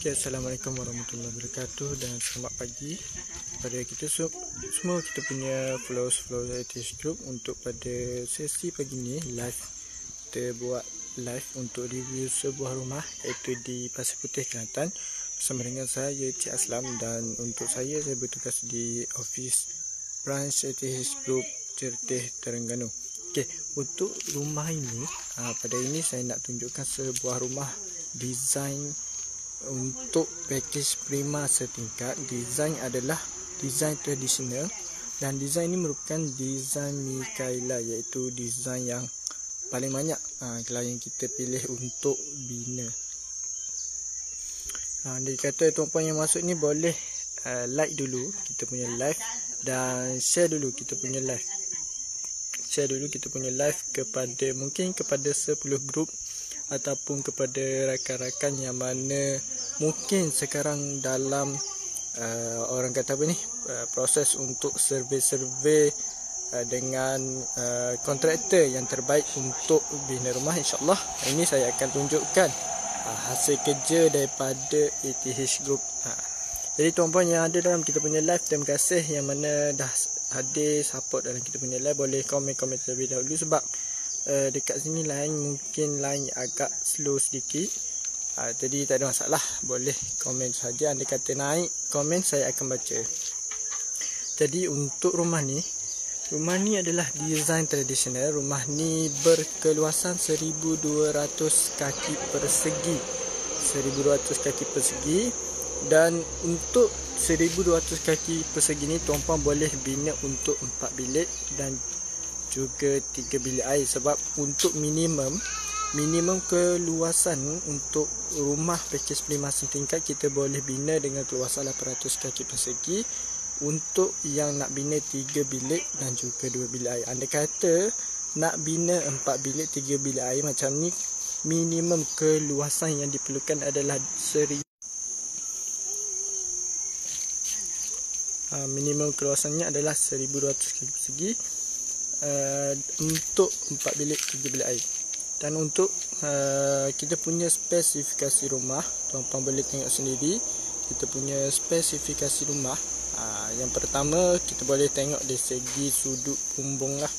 Okay, Assalamualaikum warahmatullahi wabarakatuh dan selamat pagi pada kita semua. Kita punya flow ATH Group untuk pada sesi pagi ni live. Kita buat live untuk review sebuah rumah iaitu di Pasir Putih, Kelantan bersama dengan saya Cik Aslam, dan untuk saya bertugas di office branch ATH Group Certeh, Terengganu. Okay, untuk rumah ini pada ini saya nak tunjukkan sebuah rumah desain untuk pakej prima setingkat. Desain adalah desain tradisional dan desain ini merupakan desain Mikaela, iaitu desain yang paling banyak klien kita pilih untuk bina. Dia kata tuan-puan yang masuk ni boleh like dulu kita punya live dan share dulu kita punya live. Share dulu kita punya live kepada mungkin kepada 10 grup ataupun kepada rakan-rakan yang mana mungkin sekarang dalam orang kata apa ni, proses untuk survey dengan kontraktor yang terbaik untuk bina rumah. InsyaAllah ini saya akan tunjukkan hasil kerja daripada ATH Group. Jadi tuan-puan yang ada dalam kita punya live, terima kasih yang mana dah hadir support dalam kita punya live. Boleh komen-komen terlebih dahulu sebab dekat sini mungkin line agak slow sedikit. Jadi tak ada masalah, boleh komen saja. Anda kata naik komen, saya akan baca. Jadi untuk rumah ni adalah desain tradisional. Rumah ni berkeluasan 1200 kaki persegi. 1200 kaki persegi. Dan untuk 1200 kaki persegi ni tuan-puan boleh bina untuk 4 bilik dan juga 3 bilik air. Sebab untuk minimum keluasan untuk rumah pakej prima setingkat kita boleh bina dengan keluasan 800 kaki persegi. Untuk yang nak bina 3 bilik dan juga 2 bilik air, anda kata nak bina 4 bilik 3 bilik air macam ni, minimum keluasan yang diperlukan adalah minimum keluasannya adalah 1200 kaki persegi untuk 4 bilik 3 bilik air. Dan untuk kita punya spesifikasi rumah, tuan-tuan boleh tengok sendiri kita punya spesifikasi rumah. Yang pertama kita boleh tengok dari segi sudut bumbung lah.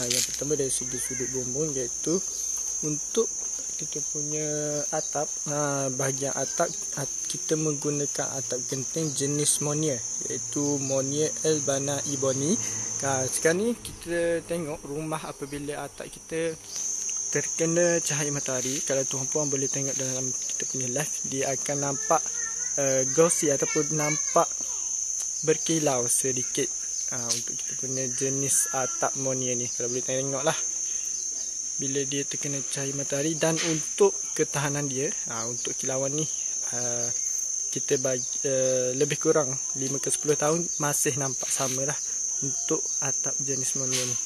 Yang pertama dari segi sudut bumbung, iaitu untuk kita punya atap, bahagian atap kita menggunakan atap genting jenis Monier, iaitu Monier Albana Ebony. Sekarang ni kita tengok rumah apabila atap kita terkena cahaya matahari, kalau tuan-puan boleh tengok dalam kita punya live, dia akan nampak glossy ataupun nampak berkilau sedikit. Untuk kita punya jenis atap Monier ni, kalau boleh tengok lah bila dia terkena cahaya matahari. Dan untuk ketahanan dia, untuk kilauan ni kita bagi lebih kurang 5 ke 10 tahun masih nampak sama lah untuk atap jenis Monier ni.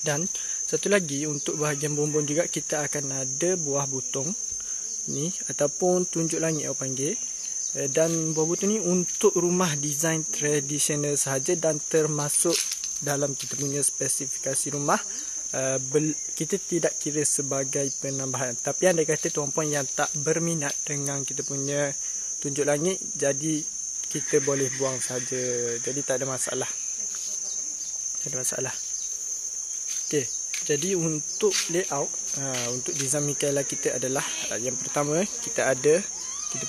Dan satu lagi, untuk bahagian bumbung juga kita akan ada buah butong ni ataupun tunjuk langit orang panggil. Dan buah butong ni untuk rumah desain tradisional sahaja dan termasuk dalam kita punya spesifikasi rumah. Kita tidak kira sebagai penambahan. Tapi anda kata tuan-puan yang tak berminat dengan kita punya tunjuk langit, jadi kita boleh buang saja. Jadi tak ada masalah. Okey, jadi untuk layout, untuk desain Mikaela kita adalah yang pertama kita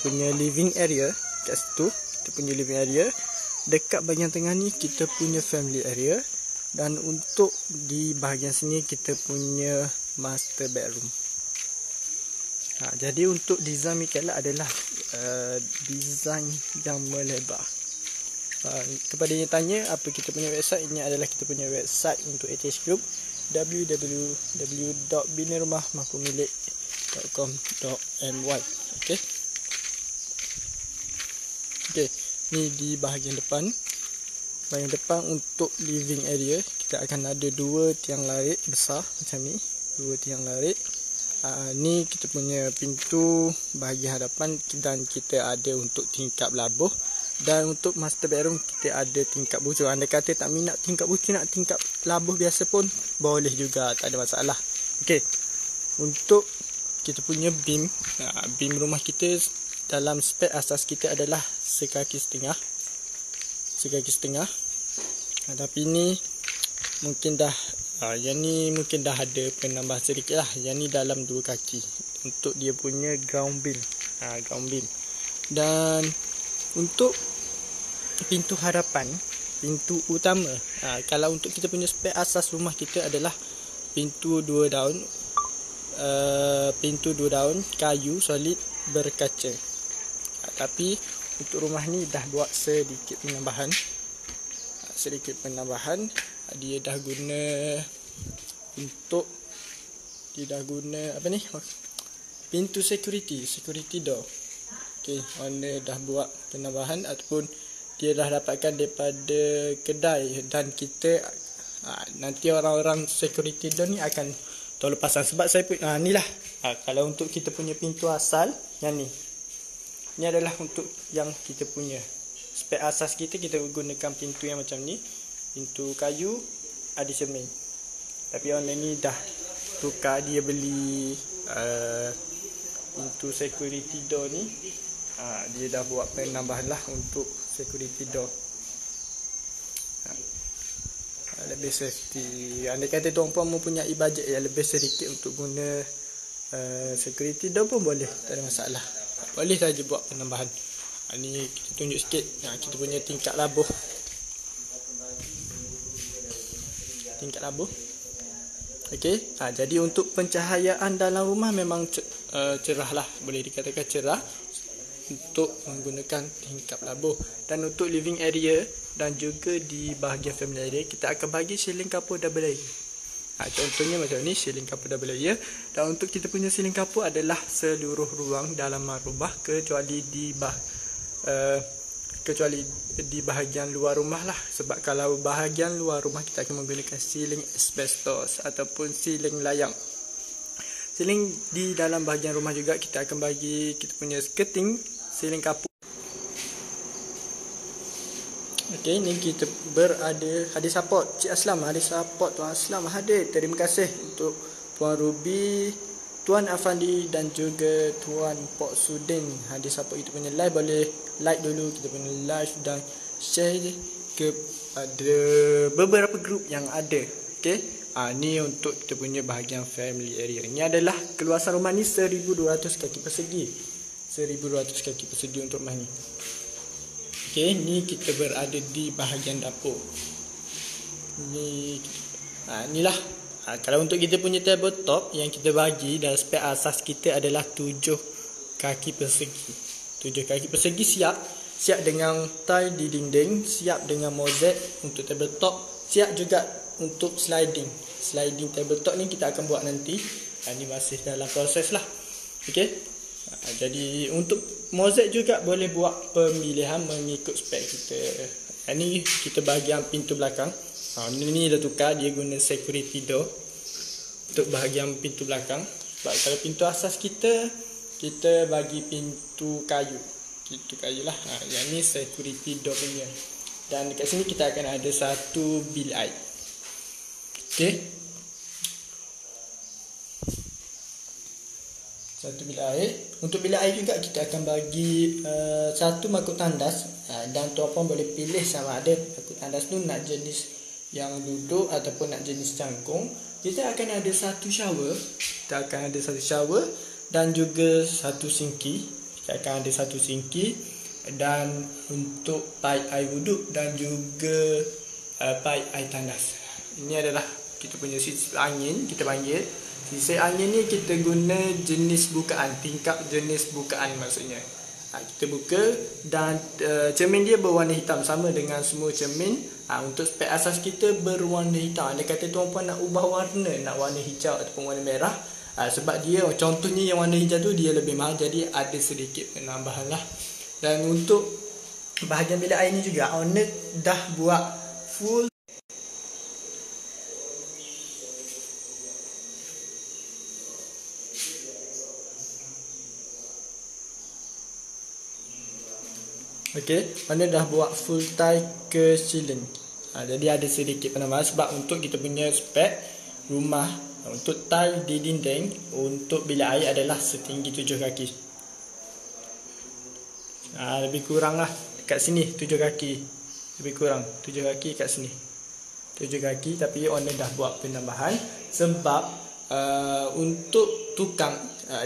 punya living area kat situ. Kita punya living area dekat bahagian tengah ni kita punya family area, dan untuk di bahagian sini kita punya master bedroom. Jadi untuk desain Mikaela adalah desain yang melebar. Kepada yang tanya apa kita punya website, ini adalah kita punya website untuk ATH Group, www.binarumahmakumilik.com.my. Okey, ni di bahagian depan. Bahagian depan untuk living area kita akan ada 2 tiang larit besar macam ni, 2 tiang larit. Ni kita punya pintu bahagian hadapan, dan kita ada untuk tingkap labuh. Dan untuk master bedroom kita ada tingkap bucu. Anda kata tak minat tingkap bucu, nak tingkap labuh biasa pun boleh juga, tak ada masalah. Okey, untuk kita punya beam rumah kita dalam spek asas kita adalah sekaki setengah. Tapi ni mungkin dah yang ni mungkin dah ada penambah sedikit lah. Yang ni dalam 2 kaki untuk dia punya ground beam. Dan untuk pintu hadapan, pintu utama, kalau untuk kita punya spek asas rumah kita adalah pintu 2 daun, kayu solid berkaca. Tapi untuk rumah ni dah buat sedikit penambahan. Dia dah guna apa ni, pintu security door. Okey, owner dah buat penambahan ataupun dia dah dapatkan daripada kedai, dan kita nanti orang-orang security door ni akan tolong pasang. Sebab saya pun ni lah, kalau untuk kita punya pintu asal yang ni adalah untuk yang kita punya spek asas kita gunakan pintu yang macam ni, pintu kayu ada cermin. Tapi owner ni dah tukar, dia beli pintu security door ni, dia dah buat penambahan lah untuk security door, lebih safety. Andai kata tuan puan mempunyai bajet yang lebih sedikit untuk guna security door pun boleh, tak ada masalah. Boleh saja buat penambahan. Ni kita tunjuk sikit kita punya tingkat labuh. Okey, jadi untuk pencahayaan dalam rumah memang cerah lah, boleh dikatakan cerah untuk menggunakan tingkap labuh. Dan untuk living area dan juga di bahagian family area, kita akan bagi ceiling kapur double layer. Contohnya macam ni, ceiling kapur double layer. Dan untuk kita punya ceiling kapur adalah seluruh ruang dalam rumah, kecuali di bahagian luar rumah lah. Sebab kalau bahagian luar rumah kita akan menggunakan ceiling asbestos ataupun ceiling layang. Ceiling di dalam bahagian rumah juga kita akan bagi kita punya skirting ceiling kapur. Okey, ni kita ada support Cik Aslam, ada support Tuan Aslam hadir. Terima kasih untuk Puan Ruby, Tuan Afandi dan juga Tuan Pok Sudin hadir support kita punya live. Boleh like dulu kita punya live dan share kepada beberapa grup yang ada. Okey, ni untuk kita punya bahagian family area. Ini adalah keluasan rumah ni 1200 kaki persegi. 1200 kaki persegi untuk rumah ni. Okey, ni kita berada di bahagian dapur. Inilah. Kalau untuk kita punya tabletop yang kita bagi dalam spek asas kita adalah 7 kaki persegi. 7 kaki persegi siap dengan tile di dinding, siap dengan mozaik untuk tabletop, siap juga untuk sliding tabletop ni kita akan buat nanti. Ini masih dalam proses lah. Okey. Jadi untuk mozaik juga boleh buat pemilihan mengikut spek kita. Ini kita bahagian pintu belakang. Ini dah tukar, dia guna security door untuk bahagian pintu belakang. Sebab kalau pintu asas kita bagi pintu kayu lah. Yang ni security door punya. Dan dekat sini kita akan ada satu bilik air. Okey. Satu bilik air. Untuk bilik air juga kita akan bagi satu makuk tandas, dan tuan-puan boleh pilih sama ada makuk tandas tu nak jenis yang duduk ataupun nak jenis cangkung. Kita akan ada satu shower. Dan juga satu sinki. Kita akan ada satu sinki. Dan untuk paip air wuduk dan juga paip air tandas. Ini adalah kita punya sisip angin, kita panggil. Sisip angin ni kita guna jenis bukaan, tingkap jenis bukaan maksudnya. Kita buka dan cermin dia berwarna hitam sama dengan semua cermin. Untuk spek asas kita berwarna hitam. Andai kata tuan-puan nak ubah warna, nak warna hijau ataupun warna merah, sebab dia contohnya yang warna hijau tu dia lebih mahal, jadi ada sedikit penambahan lah. Dan untuk bahagian bilik air ni juga owner dah buat full. Okey, owner dah buat full tile ke ceiling. Jadi ada sedikit penambahan sebab untuk kita punya spek rumah untuk tile di dinding untuk bilik air adalah setinggi 7 kaki. Lebih kurang lah kat sini 7 kaki. Lebih kurang 7 kaki kat sini. 7 kaki, tapi owner dah buat penambahan sebab untuk tukang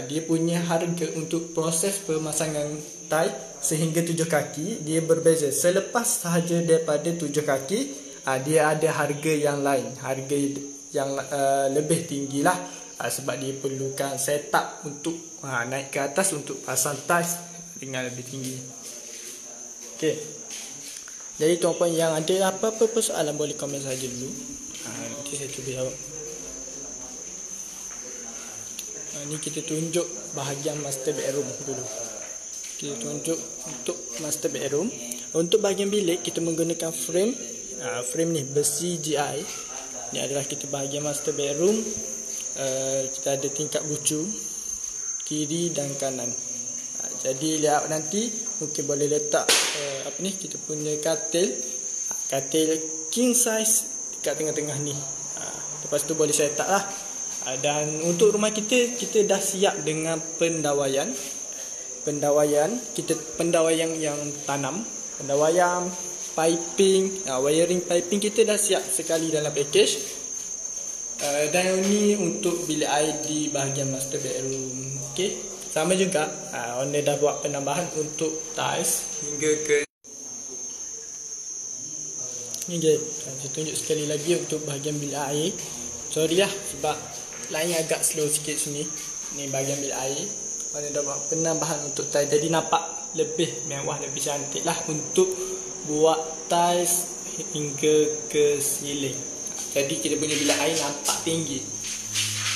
dia punya harga untuk proses pemasangan tie sehingga 7 kaki dia berbeza. Selepas sahaja daripada 7 kaki, dia ada harga yang lain, harga yang lebih tinggi lah, sebab dia perlukan setup untuk naik ke atas untuk pasang ties dengan lebih tinggi. Okey. Jadi tuan-puan yang ada apa-apa persoalan boleh komen saja dulu. Nanti saya cuba jawab. Ni kita tunjuk bahagian master bedroom dulu. Kita tunjuk untuk master bedroom. Untuk bahagian bilik kita menggunakan frame. Frame ni besi GI. Ni adalah kita bahagian master bedroom. Kita ada tingkap bucu kiri dan kanan. Jadi layout nanti mungkin boleh letak kita punya katil king size dekat tengah-tengah ni. Lepas tu boleh set up lah. Dan untuk rumah kita dah siap dengan pendawaian yang tanam, pendawaian, piping, wiring piping kita dah siap sekali dalam package. Dan ini untuk bilik air di bahagian master bedroom. Okey. Sama juga, owner dah buat penambahan untuk tiles hingga ke ni guys. Saya tunjuk sekali lagi untuk bahagian bilik air. Sorry lah sebab line agak slow sikit sini. Ni bahagian bilik air. Owner dah buat penambahan untuk tiles, jadi nampak lebih mewah, lebih cantik lah untuk buat tiles hingga ke ceiling. Jadi kita punya bilik air nampak tinggi.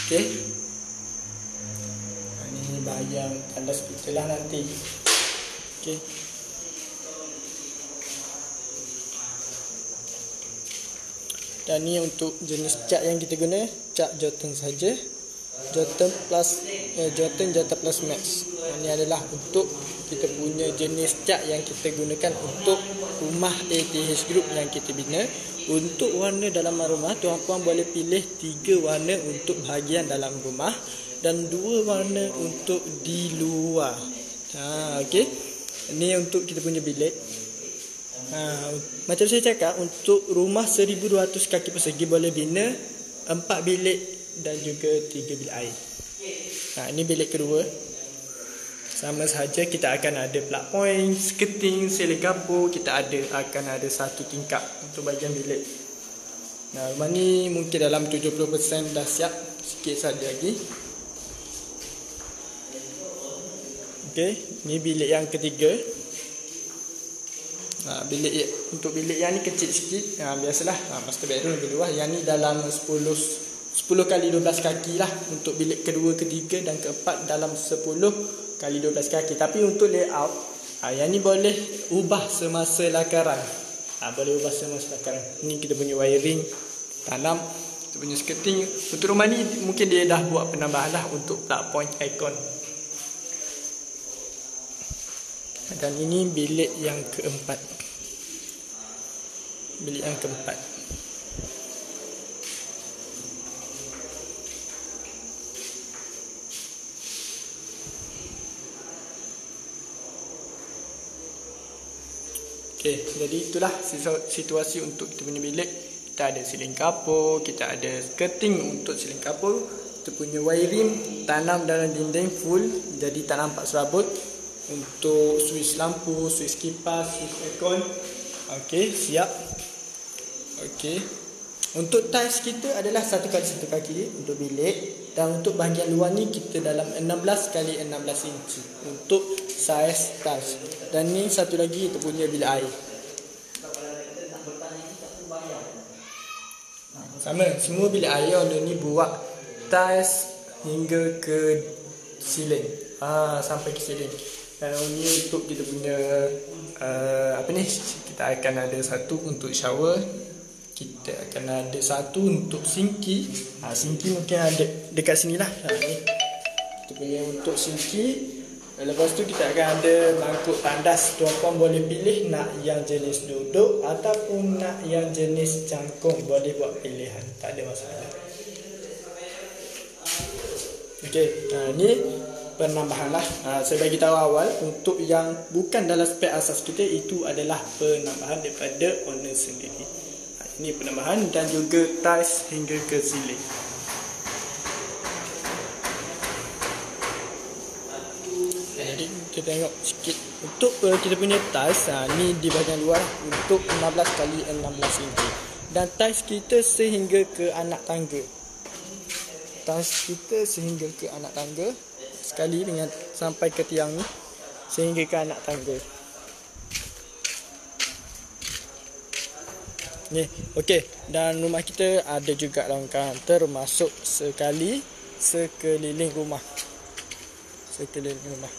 Okey. Bahagian kandas kita lah nanti. Okey. Dan ni untuk jenis cat yang kita guna, cat Jotun saja. Jotun Jata Plus Max. Ini adalah untuk kita punya jenis cat yang kita gunakan untuk rumah ATH Group yang kita bina. Untuk warna dalam rumah, tuan-puan boleh pilih 3 warna untuk bahagian dalam rumah dan 2 warna untuk di luar. Okey. Ini untuk kita punya bilik. Macam saya cakap, untuk rumah 1200 kaki persegi boleh bina 4 bilik dan juga 3 bilik air. Ini bilik kedua. Sama sahaja kita akan ada plug point, skirting, seling kapur. Kita akan ada 1 tingkap untuk bahagian bilik. Rumah ni mungkin dalam 70% dah siap. Sikit saja lagi. Okey, ni bilik yang ketiga. Untuk bilik yang ni kecil sikit. Biasalah, master bedroom lebih luas. Yang ni dalam 10 kali 12 kaki lah. Untuk bilik kedua, ketiga dan keempat dalam 10 kali 12 kaki. Tapi untuk layout, yang ni boleh ubah semasa lakaran. Boleh ubah semasa lakaran. Ni kita punya wiring tanam, kita punya skirting. Untuk rumah ni mungkin dia dah buat penambahan lah untuk plug point icon. Dan ini bilik yang keempat. Bilik yang keempat. Okey, jadi itulah situasi untuk kita punya bilik. Kita ada siling kapur, kita ada skirting untuk siling kapur, kita punya wiring tanam dalam dinding full, jadi tak nampak serabut. Untuk switch lampu, switch kipas, switch aircon. Okey, siap. Okey. Untuk tiles kita adalah 1 kali 1 kaki untuk bilik. Dan untuk bahagian luar ni kita dalam 16 kali 16 inci untuk saiz tiles. Dan ni satu lagi kita punya bilik air. Sama, semua bilik air owner ni buat tiles hingga ke ceiling. Sampai ke ceiling. Ini untuk kita punya kita akan ada 1 untuk shower, kita akan ada 1 untuk sinki. Sinki mungkin ada dekat sini lah. Ni kita punya untuk sinki. Lepas tu kita akan ada mangkuk tandas. Tuan-puan boleh pilih nak yang jenis duduk ataupun nak yang jenis cangkung, boleh buat pilihan, tak ada masalah. Okey, ni penambahan lah. Saya bagi tahu awal, untuk yang bukan dalam spek asas kita, itu adalah penambahan daripada owner sendiri. Ini penambahan dan juga tiles hingga ke ceiling. Jadi kita tengok sikit untuk kita punya tiles. Ni di bahagian luar untuk 16 kali 16 inci. Dan tiles kita sehingga ke anak tangga. Tiles kita sehingga ke anak tangga. Sekali dengan sampai ke tiang ni, sehingga ke anak tangga. Ni, okey. Dan rumah kita ada juga longkang termasuk sekali sekeliling rumah. Sekeliling rumah.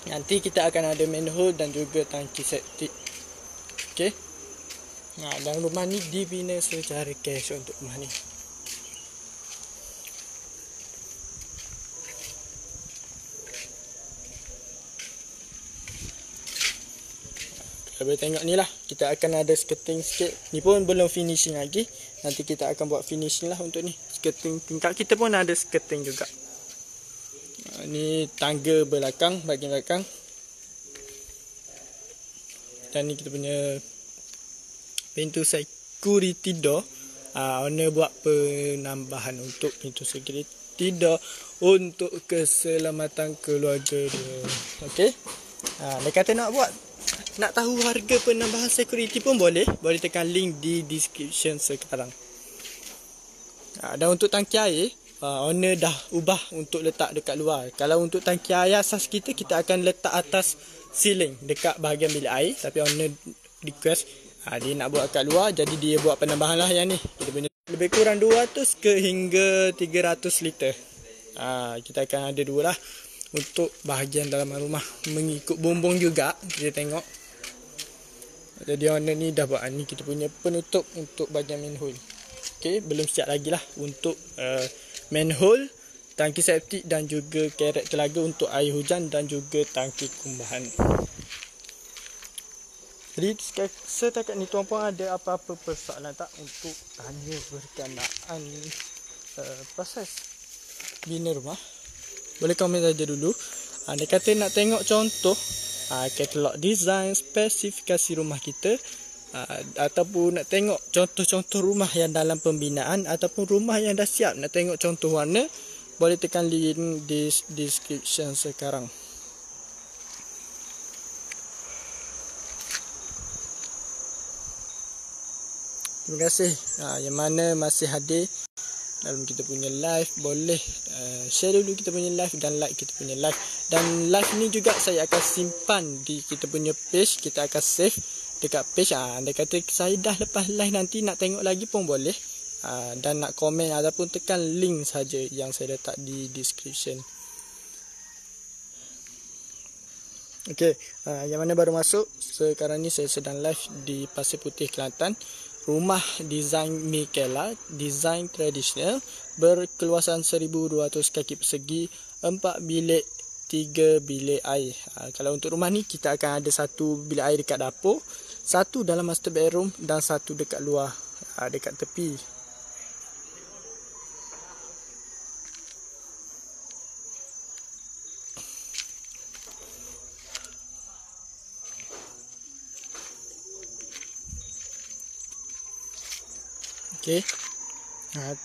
Nanti kita akan ada manhole dan juga tangki septik. Okey. Dan rumah ni dibina secara cash untuk rumah ni. Boleh tengok ni lah, kita akan ada skirting sikit. Ni pun belum finishing lagi. Nanti kita akan buat finishing lah untuk ni. Skirting tingkat kita pun ada skirting juga. Ni tangga belakang, bahagian belakang. Dan ni kita punya pintu security door. Owner buat penambahan untuk pintu security door untuk keselamatan keluarga dia. Okey. Dia kata nak tahu harga penambahan security pun boleh tekan link di description sekarang. Dan untuk tangki air, owner dah ubah untuk letak dekat luar. Kalau untuk tangki air asas kita akan letak atas ceiling dekat bahagian bilik air, tapi owner request dia nak buat kat luar, jadi dia buat penambahan lah yang ni. Kita punya lebih kurang 200 ke hingga 300 liter. Kita akan ada dua lah untuk bahagian dalam rumah, mengikut bumbung juga. Kita tengok. Jadi owner ni dah buat ni kita punya penutup untuk bahagian manhole. Okey, belum siap lagi lah untuk manhole, tangki septik dan juga kerek telaga untuk air hujan dan juga tangki kumbahan. Jadi setakat ni tuan-puan ada apa-apa persoalan tak untuk tanya berkenaan proses bina rumah? Boleh komen saja dulu. Dia kata nak tengok contoh katalog design, spesifikasi rumah kita, ataupun nak tengok contoh-contoh rumah yang dalam pembinaan, ataupun rumah yang dah siap nak tengok contoh warna, boleh tekan link di description sekarang. Terima kasih yang mana masih hadir dalam kita punya live. Boleh share dulu kita punya live dan like kita punya live. Dan live ni juga saya akan simpan di kita punya page. Kita akan save dekat page. Anda kata saya dah lepas live nanti nak tengok lagi pun boleh. Dan nak komen ataupun tekan link saja yang saya letak di description. Okey, yang mana baru masuk, sekarang ni saya sedang live di Pasir Putih, Kelantan. Rumah desain Mikela, desain tradisional, berkeluasan 1200 kaki persegi, 4 bilik, 3 bilik air. Kalau untuk rumah ni kita akan ada 1 bilik air dekat dapur, 1 dalam master bedroom dan 1 dekat luar, dekat tepi. Okey.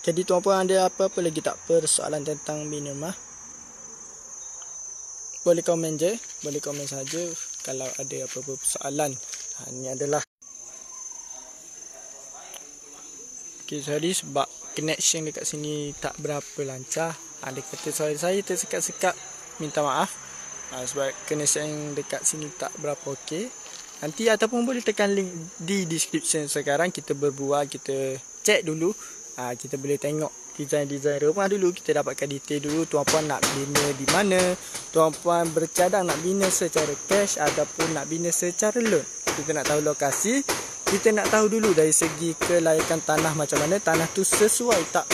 Jadi tuan-puan ada apa-apa lagi tak persoalan tentang bina rumah? Boleh komen je, boleh komen saja kalau ada apa-apa persoalan. Ini adalah sorry sebab connection dekat sini tak berapa lancar. Dia kata sorry saya tersekat-sekat, minta maaf. Sebab connection dekat sini tak berapa okey. Nanti ataupun boleh tekan link di description sekarang, kita berbual, kita cek dulu. Kita boleh tengok design-design rumah dulu, kita dapatkan detail dulu. Tuan-puan nak bina di mana, tuan-puan bercadang nak bina secara cash ataupun nak bina secara loan. Kita nak tahu lokasi, kita nak tahu dulu dari segi kelayakan tanah macam mana, tanah tu sesuai tak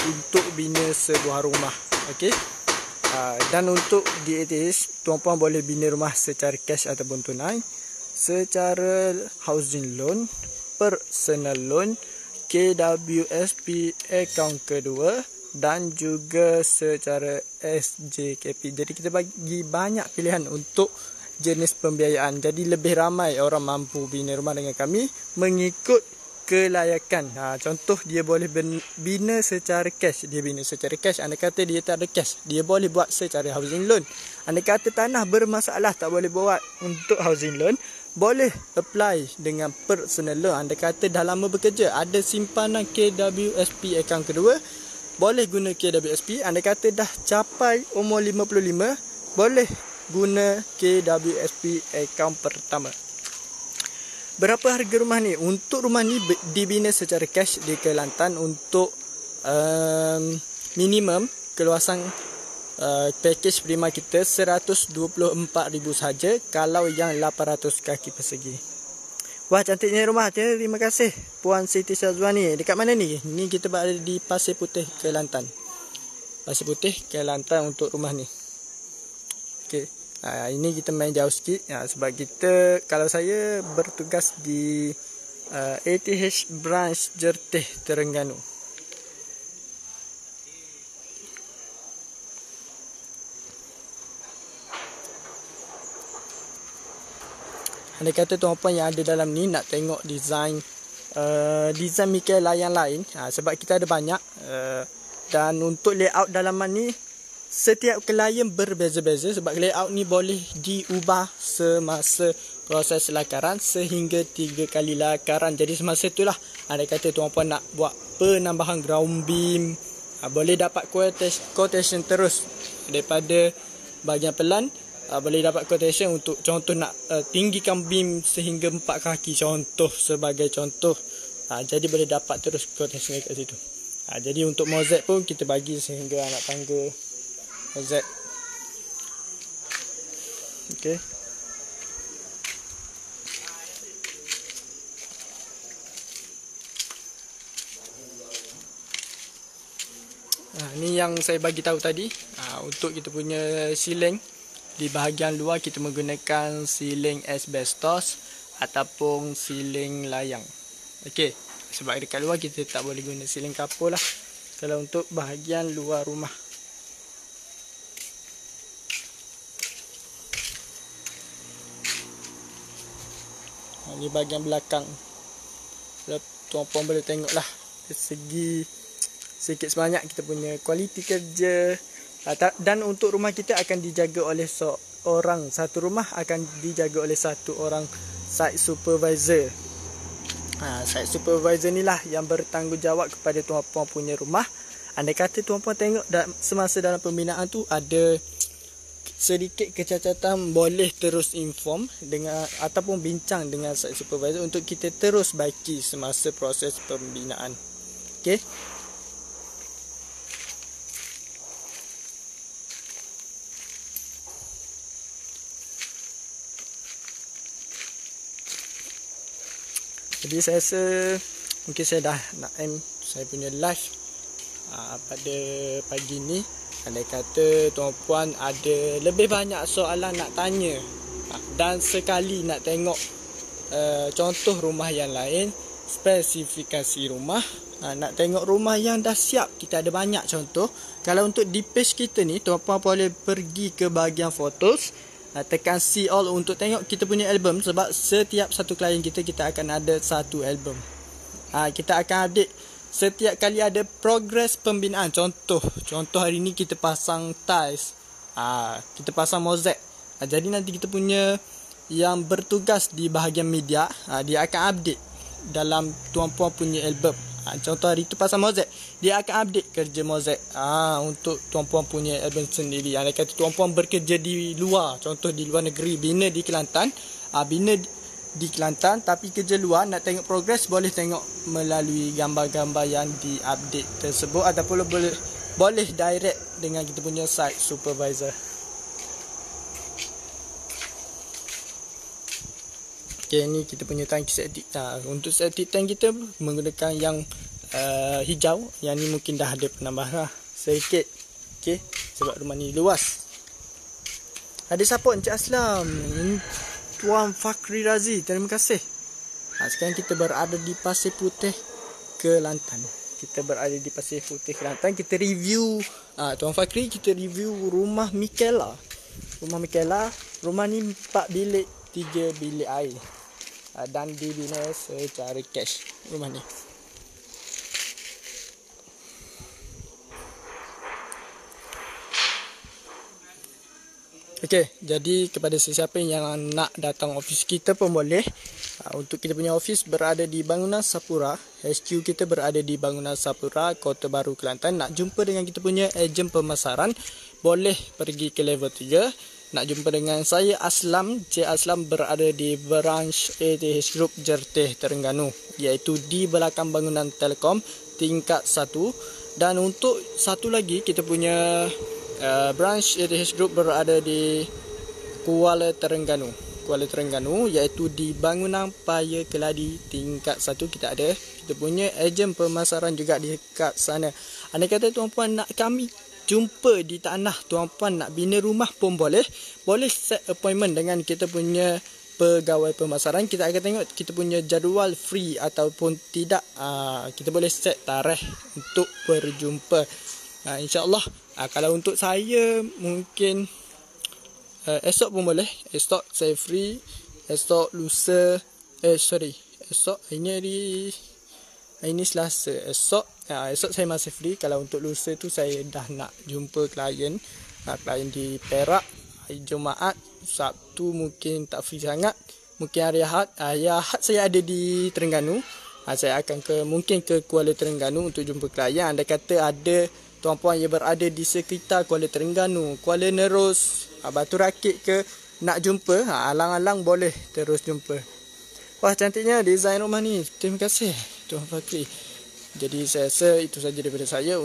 untuk bina sebuah rumah. Okey. Dan untuk DATS, tuan-puan boleh bina rumah secara cash ataupun tunai, secara housing loan, personal loan, KWSP akaun kedua, dan juga secara SJKP. Jadi kita bagi banyak pilihan untuk jenis pembiayaan. Jadi lebih ramai orang mampu bina rumah dengan kami mengikut kelayakan. Contoh, dia boleh bina secara cash. Dia bina secara cash. Andai kata dia tak ada cash, dia boleh buat secara housing loan. Andai kata tanah bermasalah, tak boleh buat untuk housing loan, boleh apply dengan personal loan. Andai kata dah lama bekerja, ada simpanan KWSP akaun kedua, boleh guna KWSP. Andai kata dah capai umur 55, boleh guna KWSP akaun pertama. Berapa harga rumah ni? Untuk rumah ni dibina secara cash di Kelantan untuk minimum keluasan package prima kita 124,000 saja kalau yang 800 kaki persegi. Wah, cantiknya rumah. Terima kasih Puan Siti Syazwani. Dekat mana ni? Ni kita berada di Pasir Putih, Kelantan. Pasir Putih, Kelantan untuk rumah ni. Okey. Ini kita main jauh sikit sebab kita, kalau saya bertugas di ATH branch Jerteh, Terengganu. Andai kata tuan-puan yang ada dalam ni nak tengok design Mikael yang lain, sebab kita ada banyak, dan untuk layout dalaman ni setiap klien berbeza-beza, sebab layout ni boleh diubah semasa proses lakaran sehingga 3 kali lakaran. Jadi semasa itulah, andai kata tuan-puan nak buat penambahan ground beam, boleh dapat quotation terus daripada bahagian pelan. Boleh dapat quotation untuk contoh nak tinggikan beam sehingga 4 kaki, contoh, sebagai contoh. Jadi boleh dapat terus quotation kat situ. Jadi untuk mozek pun kita bagi sehingga anak tangga mozek. Okey. Ni yang saya bagi tahu tadi. Untuk kita punya ceiling di bahagian luar, kita menggunakan ceiling asbestos ataupun ceiling layang. Okey, sebab dekat luar kita tak boleh guna ceiling kapur lah kalau untuk bahagian luar rumah. Ni bahagian belakang. Tuan-puan boleh tengok lah dari segi sikit sebanyak kita punya kualiti kerja. Dan untuk rumah kita akan dijaga oleh seorang, satu rumah akan dijaga oleh satu orang site supervisor. Site supervisor ni lah yang bertanggungjawab kepada tuan-puan punya rumah. Andai kata tuan-puan tengok semasa dalam pembinaan tu ada sedikit kecacatan, boleh terus inform dengan ataupun bincang dengan site supervisor untuk kita terus baiki semasa proses pembinaan. Okey. Jadi saya rasa mungkin saya dah nak end saya punya live pada pagi ni. Andai kata tuan-puan ada lebih banyak soalan nak tanya dan sekali nak tengok contoh rumah yang lain, spesifikasi rumah, nak tengok rumah yang dah siap, kita ada banyak contoh. Kalau untuk di page kita ni, tuan-puan boleh pergi ke bahagian photos, tekan see all untuk tengok kita punya album. Sebab setiap satu klien kita akan ada satu album. Kita akan update setiap kali ada progres pembinaan. Contoh hari ni kita pasang tiles, kita pasang mozaik. Jadi nanti kita punya yang bertugas di bahagian media, dia akan update dalam tuan-puan punya album. Contoh hari tu pasang mozaik, dia akan update kerja mozaik untuk tuan-puan punya album sendiri. Andai kata tuan-puan bekerja di luar, contoh di luar negeri, bina di Kelantan, tapi kerja luar, nak tengok progres, boleh tengok melalui gambar-gambar yang di-update tersebut, ataupun boleh direct dengan kita punya site supervisor. Okay, ni kita punya tangki septic. Untuk septic tank kita menggunakan yang hijau. Yang ni mungkin dah ada penambahan sedikit. Okay, sebab rumah ni luas. Ada support Encik Aslam, Tuan Fakri Razi, terima kasih. Sekarang kita berada di Pasir Putih, Kelantan. kita berada di Pasir Putih Kelantan. Kita review Tuan Fakri, kita review rumah Mikela. Rumah ni 4 bilik, 3 bilik air. Dan dibina secara cash rumah ni. Okey, jadi kepada sesiapa yang nak datang office kita pun boleh. Untuk kita punya office berada di Bangunan Sapura. HQ kita berada di Bangunan Sapura, Kota Baru, Kelantan. Nak jumpa dengan kita punya ejen pemasaran, boleh pergi ke level 3. Nak jumpa dengan saya, Aslam. Cik Aslam berada di branch ATH Group Jerteh, Terengganu, iaitu di belakang bangunan Telekom tingkat 1. Dan untuk satu lagi, kita punya branch ATH Group berada di Kuala Terengganu, iaitu di bangunan Paya Keladi tingkat 1. Kita punya ejen pemasaran juga di dekat sana. Andai kata tuan-puan nak kami jumpa di tanah, tuan-puan nak bina rumah pun boleh set appointment dengan kita punya pegawai pemasaran. Kita akan tengok kita punya jadual free ataupun tidak. Kita boleh set tarikh untuk berjumpa. InsyaAllah. Kalau untuk saya mungkin esok pun boleh. Esok saya free. Esok lusa. Esok ini Selasa. Esok saya masih free. Kalau untuk lusa tu saya dah nak jumpa klien. Klien di Perak. Hari Jumaat, Sabtu mungkin tak free sangat. Mungkin hari Ahad. Hari Ahad saya ada di Terengganu. Saya akan mungkin ke Kuala Terengganu untuk jumpa klien. Anda kata ada tuan-puan yang berada di sekitar Kuala Terengganu, Kuala Nerus, Batu Rakit ke, nak jumpa, alang-alang boleh terus jumpa. Wah, cantiknya desain rumah ni. Terima kasih Tuan Fakri. Jadi saya rasa itu saja daripada saya.